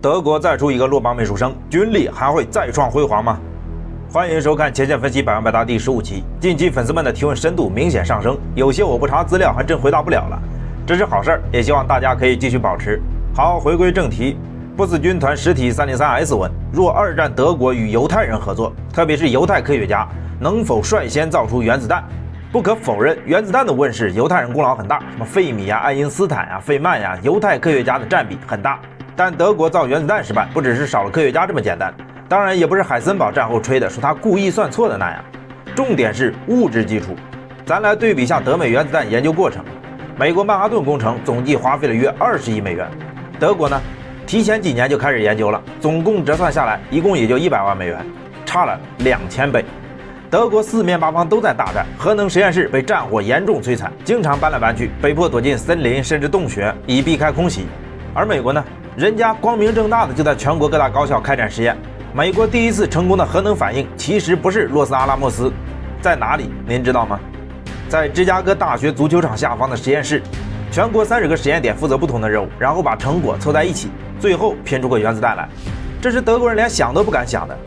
德国再出一个落榜美术生，军力还会再创辉煌吗？欢迎收看前线分析百万百答第15期。近期粉丝们的提问深度明显上升，有些我不查资料还真回答不了了，这是好事儿，也希望大家可以继续保持。好，回归正题。波斯军团实体 303S 问：若二战德国与犹太人合作，特别是犹太科学家，能否率先造出原子弹？不可否认，原子弹的问世，犹太人功劳很大，什么费米呀、爱因斯坦呀、费曼呀，犹太科学家的占比很大。但德国造原子弹失败，不只是少了科学家这么简单，当然也不是海森堡战后吹的说他故意算错的那样。重点是物质基础。咱来对比下德美原子弹研究过程。美国曼哈顿工程总计花费了约20亿美元，德国呢，提前几年就开始研究了，总共折算下来，一共也就100万美元，差了2000倍。德国四面八方都在大战，核能实验室被战火严重摧残，经常搬来搬去，被迫躲进森林甚至洞穴，以避开空袭。而美国呢，人家光明正大的就在全国各大高校开展实验。美国第一次成功的核能反应其实不是洛斯阿拉莫斯，在哪里您知道吗？在芝加哥大学足球场下方的实验室，全国30个实验点负责不同的任务，然后把成果凑在一起，最后拼出个原子弹来。这是德国人连想都不敢想的。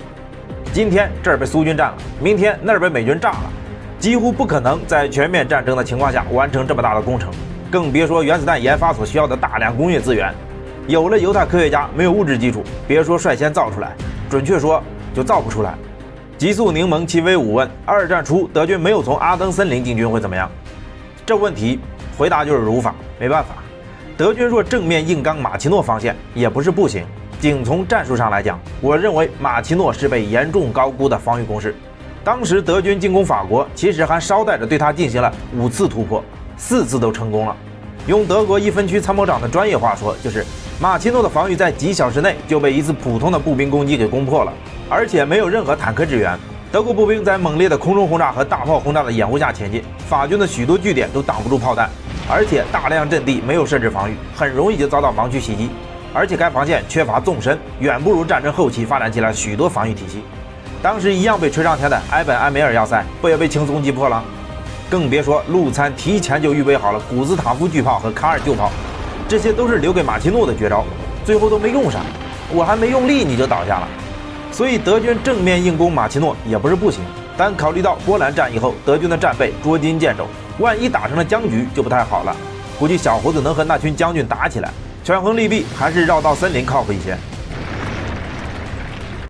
今天这儿被苏军占了，明天那儿被美军炸了，几乎不可能在全面战争的情况下完成这么大的工程，更别说原子弹研发所需要的大量工业资源。有了犹太科学家，没有物质基础，别说率先造出来，准确说就造不出来。极速柠檬7V5问：二战初德军没有从阿登森林进军会怎么样？这问题回答就是如法，没办法。德军若正面硬刚马奇诺防线也不是不行，仅从战术上来讲，我认为马奇诺是被严重高估的防御工事。当时德军进攻法国，其实还捎带着对他进行了5次突破，4次都成功了。用德国一分区参谋长的专业话说，就是马奇诺的防御在几小时内就被一次普通的步兵攻击给攻破了，而且没有任何坦克支援。德国步兵在猛烈的空中轰炸和大炮轰炸的掩护下前进，法军的许多据点都挡不住炮弹，而且大量阵地没有设置防御，很容易就遭到盲区袭击。而且该防线缺乏纵深，远不如战争后期发展起来许多防御体系。当时一样被吹上天的埃本埃梅尔要塞不也被轻松击破了？更别说陆参提前就预备好了古斯塔夫巨炮和卡尔旧炮，这些都是留给马奇诺的绝招，最后都没用上，我还没用力你就倒下了。所以德军正面硬攻马奇诺也不是不行，但考虑到波兰战役后德军的战备捉襟见肘，万一打成了僵局就不太好了。估计小胡子能和那群将军打起来，权衡利弊，还是绕道森林靠谱一些。